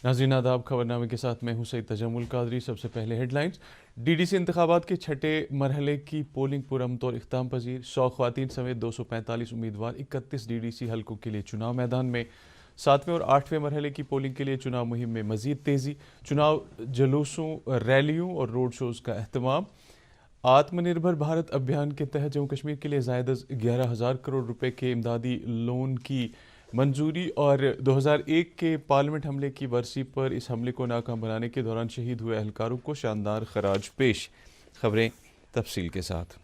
नाज़रीन आदाब, खबरनामे के साथ मैं हूं सईद तजम्मुल कादरी। सबसे पहले हेडलाइंस। डीडीसी इंतखाबात के छठे मरहले की पोलिंग पुरअमन तौर इख्ताम पजीर। 100 ख्वातीन समेत 245 उम्मीदवार 31 डीडीसी हलकों के लिए चुनाव मैदान में। 7वें और 8वें मरहले की पोलिंग के लिए चुनाव मुहिम में मजीद तेज़ी। चुनाव जुलूसों, रैलियों और रोड शोज़ का अहतमाम। आत्मनिर्भर भारत अभियान के तहत जम्मू कश्मीर के लिए ज़ायद 11,000 करोड़ रुपए के इमदादी लोन की मंजूरी। और 2001 के पार्लियामेंट हमले की बरसी पर इस हमले को नाकाम बनाने के दौरान शहीद हुए एहलकारों को शानदार खराज पेश। खबरें तफसील के साथ।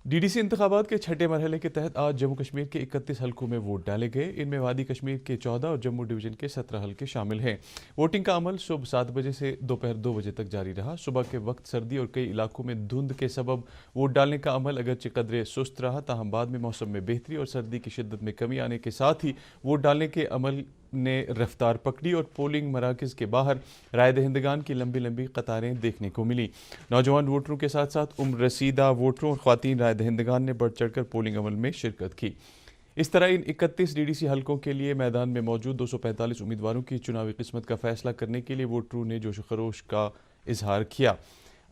डीडीसी इंतखाबात के छठे मरहले के तहत आज जम्मू कश्मीर के 31 हलकों में वोट डाले गए। इनमें वादी कश्मीर के 14 और जम्मू डिवीज़न के 17 हलके शामिल हैं। वोटिंग का अमल सुबह 7 बजे से दोपहर 2 बजे तक जारी रहा। सुबह के वक्त सर्दी और कई इलाकों में धुंध के सबब वोट डालने का अमल अगरचे कदरे सुस्त रहा, ताहम बाद में मौसम में बेहतरी और सर्दी की शिद्दत में कमी आने के साथ ही वोट डालने के अमल ने रफ्तार पकड़ी और पोलिंग मराकज़ के बाहर राय दहिंदगान की लंबी लंबी कतारें देखने को मिली। नौजवान वोटरों के साथ साथ उम्र रसीदा वोटरों और ख्वातीन राय दहिंदगान ने बढ़ चढ़कर पोलिंग अमल में शिरकत की। इस तरह इन 31 डीडीसी हलकों के लिए मैदान में मौजूद 245 उम्मीदवारों की चुनावी किस्मत का फैसला करने के लिए वोटरों ने जोश खरोश का इजहार किया।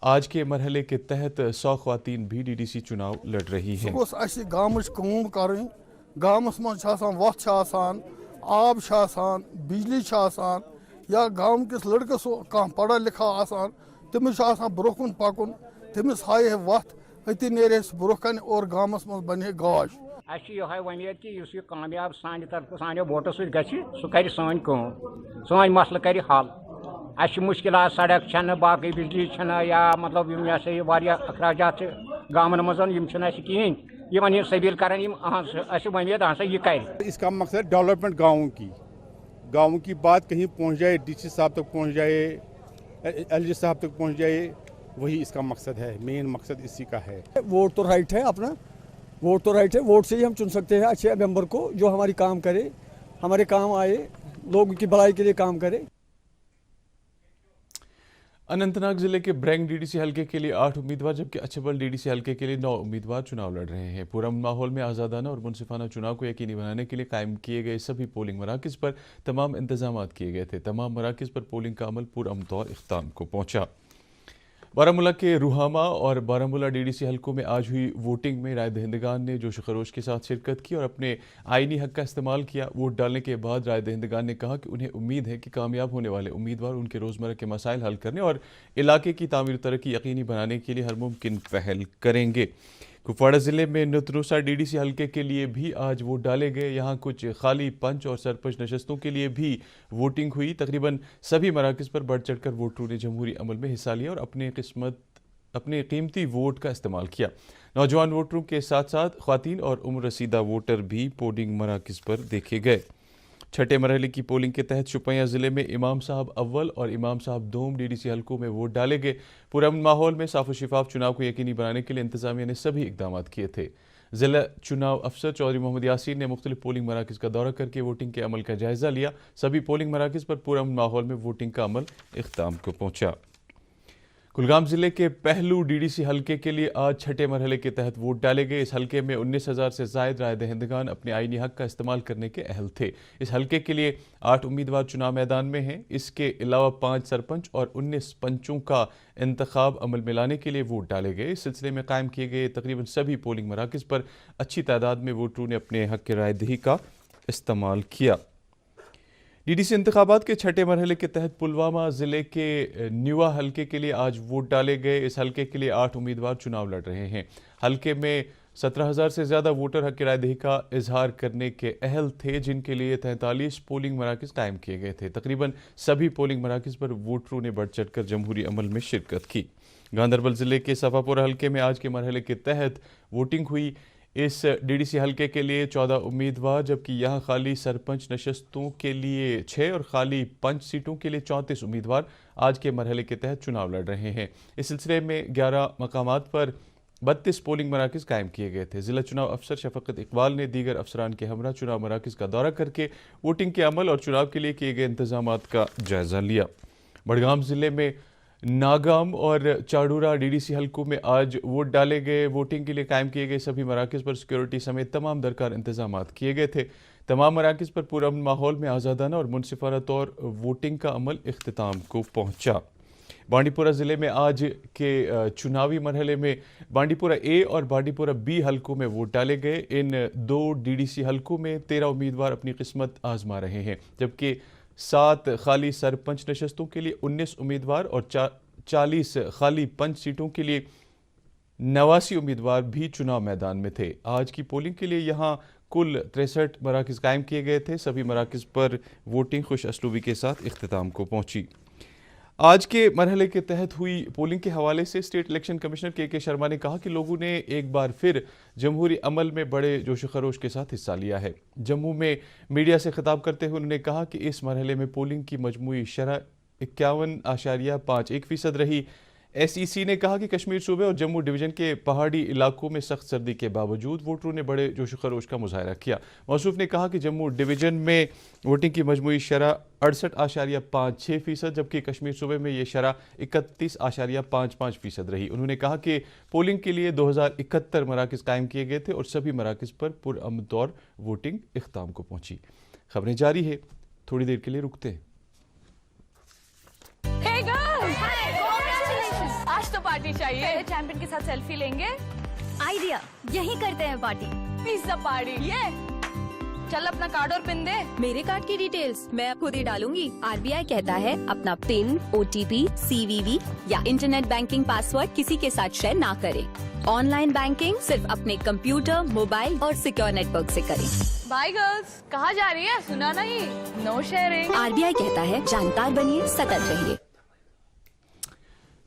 आज के मरहले के तहत 100 ख्वातीन भी डीडीसी चुनाव लड़ रही हैं। आब बिजली या गाँव किस लड़कस कह पढ़ा लिखा तमिस ब्रोह कुन पकुन, तमिस हाय वत अति नेरे ब्रोह कन और गाँवस मज बने गाश। वमेद कि कामयाब सान तरफ सानो वोटो सह कर सान सान मसल कर हल। मुश्किल सड़क बाकी बिजली या मतलब अखराजात गाँव मज कहें ये सबील कर वमेद ये कर। इसका मकसद डेवलपमेंट गाँव की बात कहीं पहुँच जाए, डीसी साहब तक पहुँच जाए, एलजी साहब तक पहुँच जाए, वही इसका मकसद है। मेन मकसद इसी का है। वोट तो राइट है अपना, वोट तो राइट है। वोट से ही हम चुन सकते हैं अच्छे मेंबर को जो हमारी काम करे, हमारे काम आए, लोगों की भलाई के लिए काम करे। अनंतनाग जिले के ब्रैंग डीडीसी हलके के लिए 8 उम्मीदवार जबकि अच्छेबल डीडीसी हलके के लिए 9 उम्मीदवार चुनाव लड़ रहे हैं। पुरअमन माहौल में आज़ादाना और मुनसिफाना चुनाव को यकीनी बनाने के लिए कायम किए गए सभी पोलिंग मराकज़ पर तमाम इंतजाम किए गए थे। तमाम मराकज़ पर पोलिंग का अमल पुरअमन तौर इख्ताम को पहुँचा। बारामूला के रुहामा और बारामूला डीडीसी हलकों में आज हुई वोटिंग में राय दहिंदगान ने जोश खरोश के साथ शिरकत की और अपने आईनी हक का इस्तेमाल किया। वोट डालने के बाद राय दहिंदगान ने कहा कि उन्हें उम्मीद है कि कामयाब होने वाले उम्मीदवार उनके रोज़मर्रा के मसाइल हल करने और इलाके की तामीर तरक्की यकीनी बनाने के लिए हर मुमकिन पहल करेंगे। कुपवाड़ा ज़िले में नतरूसा डीडीसी हलके के लिए भी आज वोट डाले गए। यहाँ कुछ खाली पंच और सरपंच नशस्तों के लिए भी वोटिंग हुई। तकरीबन सभी मराकज़ पर बढ़ चढ़कर वोटरों ने जमहूरी अमल में हिस्सा लिया और अपने कीमती वोट का इस्तेमाल किया। नौजवान वोटरों के साथ साथ ख्वातीन और उम्र रसीदा वोटर भी पोलिंग मराकज़ पर देखे गए। छठे मरहले की पोलिंग के तहत शुपियां ज़िले में इमाम साहब अव्वल और इमाम साहब दोम डीडीसी हलकों में वोट डाले गए। पुरअमन माहौल में साफ और शिफाफ चुनाव को यकीनी बनाने के लिए इंतजामिया ने सभी इकदाम किए थे। ज़िला चुनाव अफसर चौधरी मोहम्मद यासीन ने मुख्तलिफ पोलिंग मराकज़ का दौरा करके वोटिंग के अमल का जायज़ा लिया। सभी पोलिंग मराकज़ पर पुरअमन माहौल में वोटिंग का अमल इख्ताम को पहुँचा। कुलगाम ज़िले के पहलू डीडीसी हलके के लिए आज छठे मरहले के तहत वोट डाले गए। इस हलके में 19,000 से ज़ायद राय दहिंदगान अपने आईनी हक का इस्तेमाल करने के अहल थे। इस हलके के लिए 8 उम्मीदवार चुनाव मैदान में हैं। इसके अलावा 5 सरपंच और 19 पंचों का इंतखाब अमल में लाने के लिए वोट डाले गए। इस सिलसिले में कायम किए गए तकरीबन सभी पोलिंग मराकज़ पर अच्छी तादाद में वोटरों ने अपने हक की राय दही का इस्तेमाल किया। डीडीसी इंतखाबात के छठे मरहले के तहत पुलवामा ज़िले के न्यूआ हलके के लिए आज वोट डाले गए। इस हलके के लिए 8 उम्मीदवार चुनाव लड़ रहे हैं। हलके में 17,000 से ज़्यादा वोटर हक की राय दही का इजहार करने के अहल थे, जिनके लिए 43 पोलिंग मराकज़ कायम किए गए थे। तकरीबन सभी पोलिंग मराकज़ पर वोटरों ने बढ़ चढ़कर जमहूरी अमल में शिरकत की। गांधरबल ज़िले के सफापुरा हलके में आज के मरहले के तहत वोटिंग हुई। इस डीडीसी हलके के लिए 14 उम्मीदवार जबकि यहाँ खाली सरपंच नशस्तों के लिए 6 और खाली पंच सीटों के लिए 34 उम्मीदवार आज के मरहले के तहत चुनाव लड़ रहे हैं। इस सिलसिले में 11 मकामात पर 32 पोलिंग मराकज़ कायम किए गए थे। ज़िला चुनाव अफसर शफकत इकबाल ने दीगर अफसरान के हमरा चुनाव मराकज़ का दौरा करके वोटिंग के अमल और चुनाव के लिए किए गए इंतजाम का जायज़ा लिया। बड़गाम ज़िले में नागाम और चाड़ूरा डीडीसी हलकों में आज वोट डाले गए। वोटिंग के लिए कायम किए गए सभी मराकज़ पर सिक्योरिटी समेत तमाम दरकार इंतजाम किए गए थे। तमाम मराकज़ पर पुरअमन माहौल में आज़ादाना और मुनसिफाना तौर वोटिंग का अमल इख्तिताम को पहुँचा। बांडीपुरा ज़िले में आज के चुनावी मरहले में बांडीपुरा ए और बांडीपुरा बी हलकों में वोट डाले गए। इन 2 डीडीसी हलकों में 13 उम्मीदवार अपनी किस्मत आजमा रहे हैं, जबकि 7 खाली सरपंच नशस्तों के लिए 19 उम्मीदवार और 40 खाली पंच सीटों के लिए 89 उम्मीदवार भी चुनाव मैदान में थे। आज की पोलिंग के लिए यहाँ कुल 63 मराकज़ कायम किए गए थे। सभी मराकज़ पर वोटिंग खुश असलूबी के साथ इख्तिताम को पहुंची। आज के मरहले के तहत हुई पोलिंग के हवाले से स्टेट इलेक्शन कमिश्नर के शर्मा ने कहा कि लोगों ने एक बार फिर जमहूरी अमल में बड़े जोश खरोश के साथ हिस्सा लिया है। जम्मू में मीडिया से खिताब करते हुए उन्होंने कहा कि इस मरहले में पोलिंग की मजमूई शरह 51.51% रही। SEC ने कहा कि कश्मीर सूबे और जम्मू डिवीज़न के पहाड़ी इलाकों में सख्त सर्दी के बावजूद वोटरों ने बड़े जोश खरोश का मुजाहरा किया। मौसूफ ने कहा कि जम्मू डिवीज़न में वोटिंग की मजमूई शरह 68.56%, जबकि कश्मीर सूबे में ये शरह 31.55% रही। उन्होंने कहा कि पोलिंग के लिए 2071 मराकज़ कायम किए गए थे और सभी मराकज़ पर पुरअमन तौर वोटिंग इख्तिताम को पहुंची। खबरें जारी है, थोड़ी देर के लिए रुकते हैं। Hey girls! Hi! Congratulations! आज तो पार्टी चाहिए। पहले चैंपियन के साथ सेल्फी लेंगे। आइडिया, यही करते हैं पार्टी। Pizza party. ये चल अपना कार्ड और पिन दे। मेरे कार्ड की डिटेल्स मैं खुद ही डालूंगी। RBI कहता है अपना पिन, OTP, CVV या इंटरनेट बैंकिंग पासवर्ड किसी के साथ शेयर ना करें। ऑनलाइन बैंकिंग सिर्फ अपने कंप्यूटर, मोबाइल और सिक्योर नेटवर्क से करें। Bye girls. कहाँ जा रही है? सुना नहीं। No sharing. RBI कहता है जानकार बनिए, सतर्क रहिए।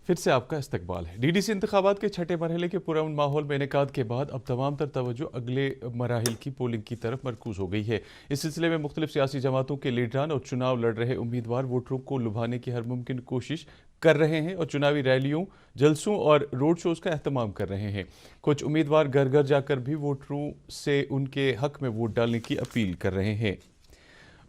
फिर से आपका इस्तकबाल है। DDC इंतखाबात के छठे मरहले के पुरअमन माहौल में इनेकाद के बाद अब तमाम तर तवज्जो अगले मराहिल की पोलिंग की तरफ मरकूज हो गई है। इस सिलसिले में मुख्तलिफ सियासी जमातों के लीडरान और चुनाव लड़ रहे उम्मीदवार वोटरों को लुभाने की हर मुमकिन कोशिश कर रहे हैं और चुनावी रैलियों, जलसों और रोड शोज़ का अहतमाम कर रहे हैं। कुछ उम्मीदवार घर घर जाकर भी वोटरों से उनके हक में वोट डालने की अपील कर रहे हैं।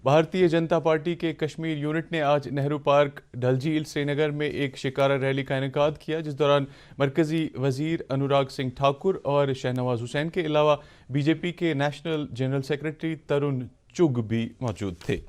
भारतीय जनता पार्टी के कश्मीर यूनिट ने आज नेहरू पार्क, डल झील, श्रीनगर में एक शिकारा रैली का इनेकाद किया, जिस दौरान मरकजी वजीर अनुराग सिंह ठाकुर और शहनवाज हुसैन के अलावा BJP के नेशनल जनरल सेक्रेटरी तरुण चुग भी मौजूद थे।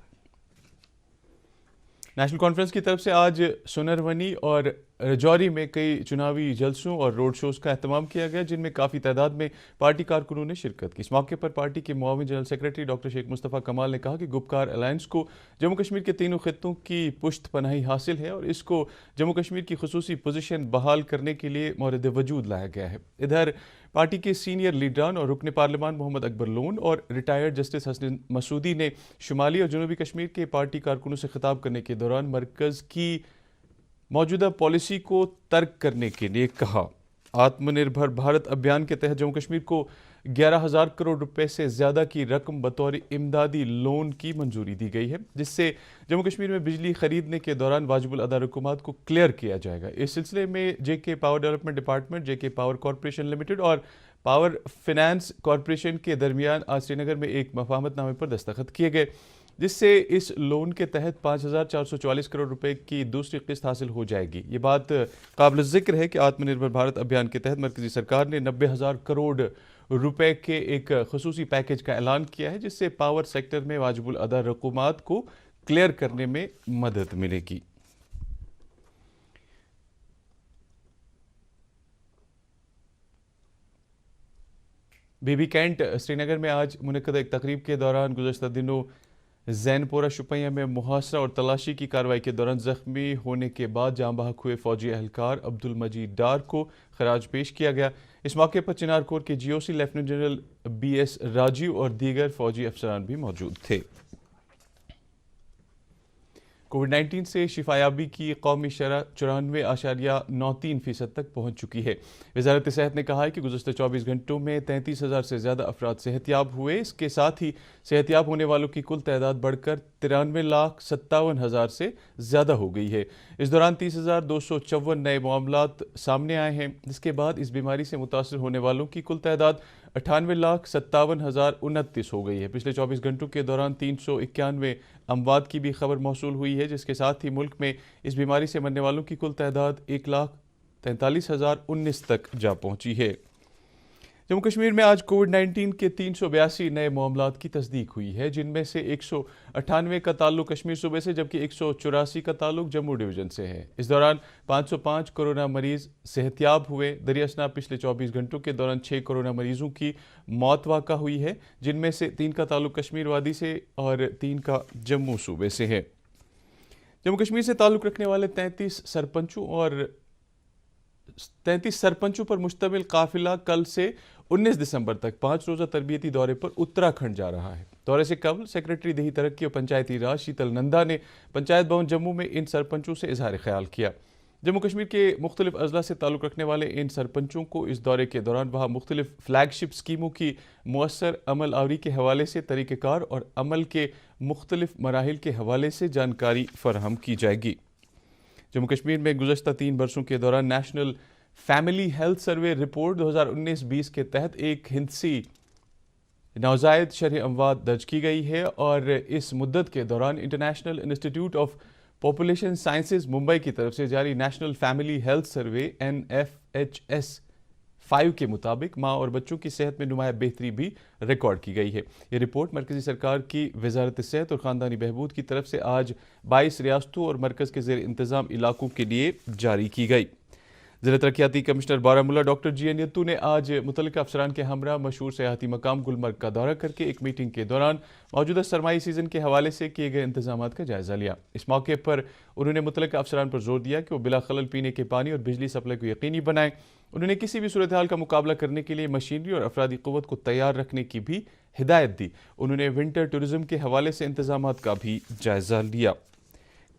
नेशनल कॉन्फ्रेंस की तरफ से आज सुनरवनी और रजौरी में कई चुनावी जलसों और रोड शोज़ का अहतमाम किया गया, जिनमें काफ़ी तादाद में पार्टी कारकुनों ने शिरकत की। इस मौके पर पार्टी के मुआविन general secretary doctor Sheikh Mustafa Kamal ने कहा कि गुपकार अलायंस को जम्मू कश्मीर के तीनों खित्तों की पुश्त पनाही हासिल है और इसको जम्मू कश्मीर की खुसूसी पोजीशन बहाल करने के लिए मौरद वजूद लाया गया है। इधर पार्टी के सीनियर लीडरान और रुकन पार्लियामान मोहम्मद अकबर लोन और रिटायर्ड जस्टिस हसन मसूदी ने शुमाली और जनूबी कश्मीर के पार्टी कारकुनों से खिताब करने के दौरान मरकज़ की मौजूदा पॉलिसी को तर्क करने के लिए कहा। आत्मनिर्भर भारत अभियान के तहत जम्मू कश्मीर को 11,000 करोड़ रुपए से ज़्यादा की रकम बतौर इमदादी लोन की मंजूरी दी गई है, जिससे जम्मू कश्मीर में बिजली खरीदने के दौरान वाजिबुल अदा रकूमात को क्लियर किया जाएगा। इस सिलसिले में JK power development department, JK power corporation limited और पावर फाइनेंस कॉरपोरेशन के दरमियान आज श्रीनगर में एक मफाहमतनामे पर दस्तखत किए गए, जिससे इस लोन के तहत 5,444 करोड़ रुपए की दूसरी किस्त हासिल हो जाएगी। ये बात काबिल ज़िक्र है कि आत्मनिर्भर भारत अभियान के तहत मरकज़ी सरकार ने 90,000 करोड़ रुपए के एक खसूसी पैकेज का ऐलान किया है, जिससे पावर सेक्टर में वाजिबुल अदा रकूमात को क्लियर करने में मदद मिलेगी। बीबी कैंट श्रीनगर में आज मुनक़्क़द एक तकरीब के दौरान गुज़श्ता दिनों जैनपोरा शुपैया में मुहासरा और तलाशी की कार्रवाई के दौरान जख्मी होने के बाद जाँ बहक हुए फौजी एहलकार अब्दुल मजीद डार को खराज पेश किया गया। इस मौके पर चिनार कोर के GOC lieutenant general BS Rajeev और दीगर फौजी अफसरान भी मौजूद थे। कोविड-19 से शिफायाबी की कौमी शरह 94.93% तक पहुँच चुकी है। वज़ारत सेहत ने कहा है कि गुज़श्ता 24 घंटों में 33,000 से ज़्यादा अफराद सेहतियाब हुए। इसके साथ ही सेहतियाब होने वालों की कुल तादाद बढ़कर 93,57,000 से ज़्यादा हो गई है। इस दौरान 30,254 नए मामलात सामने आए हैं, जिसके बाद इस बीमारी से मुतासर होने वालों की कुल तादाद 98,57,029 हो गई है। पिछले 24 घंटों के दौरान 391 अमवात की भी खबर मौसूल हुई है, जिसके साथ ही मुल्क में इस बीमारी से मरने वालों की कुल तादाद 1,43,019 तक जा पहुंची है। जम्मू कश्मीर में आज कोविड-19 के 382 नए मामलात की तस्दीक हुई है, जिनमें से 198 का ताल्लुक कश्मीर सूबे से जबकि 184 का ताल्लुक जम्मू डिवीजन से है। इस दौरान 505 कोरोना मरीज सेहतियाब हुए। दरियासना पिछले 24 घंटों के दौरान 6 कोरोना मरीजों की मौत वाक़ा हुई है, जिनमें से 3 का ताल्लुक कश्मीर वादी से और 3 का जम्मू सूबे से है। जम्मू कश्मीर से ताल्लुक रखने वाले 33 सरपंचों पर मुश्तमिल काफिला कल से 19 दिसंबर तक 5 रोज़ा तरबियती दौरे पर उत्तराखंड जा रहा है। दौरे से कबल सेक्रेटरी देही तरक्की और पंचायती राज शीतल नंदा ने पंचायत भवन जम्मू में इन सरपंचों से इजहार ख्याल किया। जम्मू कश्मीर के मुख्तलिफ अजला से ताल्लुक़ रखने वाले इन सरपंचों को इस दौरे के दौरान वहाँ मुख्तलिफ फ्लैगशिप स्कीमों की मुअस्सर अमल आवरी के हवाले से तरीक़ेकार और अमल के मुख्तलिफ मराहिल के हवाले से जानकारी फराहम की जाएगी। जम्मू कश्मीर में गुज़श्ता 3 बरसों के दौरान national family health survey report 2019-20 के तहत एक हिंदसी नौज़ायद शरह अमवात दर्ज की गई है और इस मुद्दत के दौरान international institute of population sciences Mumbai की तरफ से जारी national family health survey NFHS 5 के मुताबिक माँ और बच्चों की सेहत में नुमाया बेहतरी भी रिकॉर्ड की गई है। ये रिपोर्ट मरकज़ी सरकार की वज़ारत सेहत और ख़ानदानी बहबूद की तरफ से आज 22 रियासतों और मरकज़ के ज़ेर इंतज़ाम इलाकों के लिए जारी की गई। ज़िला तरक्याती कमिश्नर बारामूला डॉक्टर GN यत्तू ने आज मुतल्लिका अफसरान के हमरा मशहूर सयाहती मकाम गुलमर्ग का दौरा करके एक मीटिंग के दौरान मौजूदा सरमाई सीज़न के हवाले से किए गए इंतजामात का जायज़ा लिया। इस मौके पर उन्होंने मुतल्लिका अफसरान पर जोर दिया कि वो बिला खलल पीने के पानी और बिजली सप्लाई को यकीनी बनाएं। उन्होंने किसी भी सूरत हाल का मुकाबला करने के लिए मशीनरी और अफरादी क़ुव्वत को तैयार रखने की भी हिदायत दी। उन्होंने विंटर टूरिज़म के हवाले से इंतजामात का भी जायज़ा लिया।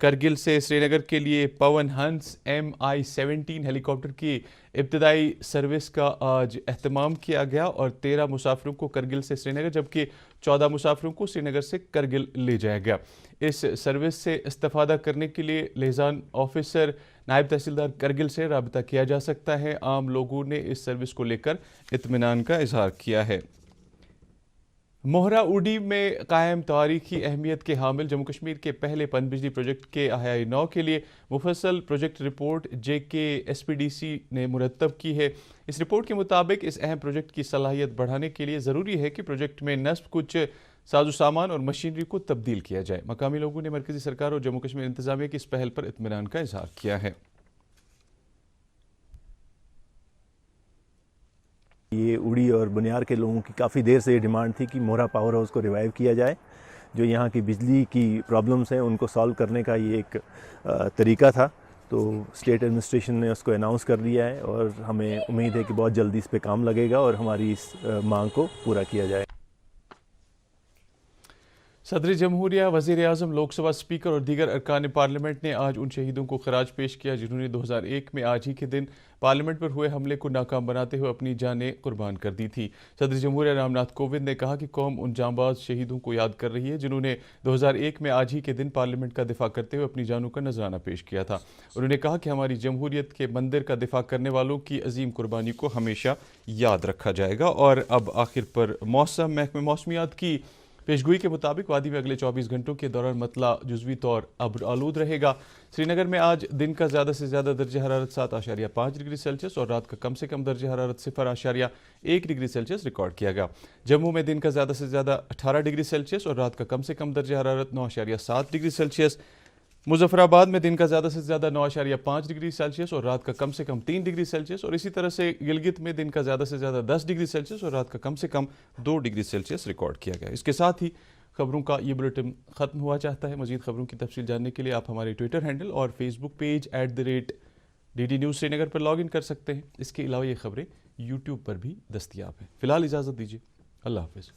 करगिल से श्रीनगर के लिए पवन हंस MI-17 हेलीकॉप्टर की इब्तदाई सर्विस का आज एहतमाम किया गया और 13 मुसाफिरों को करगिल से श्रीनगर जबकि 14 मुसाफिरों को श्रीनगर से करगिल ले जाया गया। इस सर्विस से इस्तेफादा करने के लिए लिहाज़ान ऑफिसर नायब तहसीलदार करगिल से राबिता किया जा सकता है। आम लोगों ने इस सर्विस को लेकर इत्मीनान का इजहार किया है। मोहरा उडी में कायम तारीखी अहमियत के हामिल जम्मू कश्मीर के पहले पनबिजली प्रोजेक्ट के अहाई नौ के लिए मुफस्सल प्रोजेक्ट रिपोर्ट JKSPDC ने मुरतब की है। इस रिपोर्ट के मुताबिक इस अहम प्रोजेक्ट की सलाहियत बढ़ाने के लिए ज़रूरी है कि प्रोजेक्ट में नस्ब कुछ साजो सामान और मशीनरी को तब्दील किया जाए। मकामी लोगों ने मरकज़ी सरकार और जम्मू कश्मीर इंतज़ामिया की इस पहल पर इत्मीनान का इजहार किया है। ये उड़ी और बुनियार के लोगों की काफ़ी देर से ये डिमांड थी कि मोहरा पावर हाउस को रिवाइव किया जाए। जो यहाँ की बिजली की प्रॉब्लम्स हैं उनको सॉल्व करने का ये एक तरीका था, तो स्टेट एडमिनिस्ट्रेशन ने उसको अनाउंस कर दिया है और हमें उम्मीद है कि बहुत जल्दी इस पे काम लगेगा और हमारी इस मांग को पूरा किया जाए। सदर जमहूरिया, वज़ीर आज़म, लोकसभा स्पीकर और दीगर अरकान पार्लियामेंट ने आज उन शहीदों को खराज पेश किया जिन्होंने 2001 में आज ही के दिन पार्लियामेंट पर हुए हमले को नाकाम बनाते हुए अपनी जानें कुर्बान कर दी थी। सदर जमहूरिया रामनाथ कोविंद ने कहा कि कौम उन जांबाज शहीदों को याद कर रही है जिन्होंने 2001 में आज ही के दिन पार्लियामेंट का दिफा करते हुए अपनी जानों का नजराना पेश किया था। उन्होंने कहा कि हमारी जमहूरियत के मंदिर का दिफा करने वालों की अजीम कुर्बानी को हमेशा याद रखा जाएगा। और अब आखिर पर मौसम, महकमे मौसमियात की पेशगोई के मुताबिक वादी में अगले 24 घंटों के दौरान मतला जुज़वी तौर अब्र आलूद रहेगा। श्रीनगर में आज दिन का ज़्यादा से ज़्यादा दर्जा हरारत 7.5 डिग्री सेल्सियस और रात का कम से कम दर्जा हरारत 0.1 डिग्री सेल्सियस रिकॉर्ड किया गया। जम्मू में दिन का ज़्यादा से ज़्यादा 18 डिग्री सेल्सियस और रात का कम से कम दर्जा हरारत 9.7 डिग्री सेल्सियस। मुजफ्फराबाद में दिन का ज़्यादा से ज़्यादा 9.5 डिग्री सेल्सियस और रात का कम से कम 3 डिग्री सेल्सियस और इसी तरह से गिलगित में दिन का ज़्यादा से ज़्यादा 10 डिग्री सेल्सियस और रात का कम से कम 2 डिग्री सेल्सियस रिकॉर्ड किया गया। इसके साथ ही खबरों का ये बुलेटिन ख़त्म हुआ चाहता है। मज़ीद खबरों की तफसील जानने के लिए आप हमारे ट्विटर हैंडल और Facebook page @DD news Srinagar पर लॉग इन कर सकते हैं। इसके अलावा ये खबरें यूट्यूब पर भी दस्तयाब हैं। फ़िलहाल इजाज़त दीजिए। अल्लाह हाफ़िज़।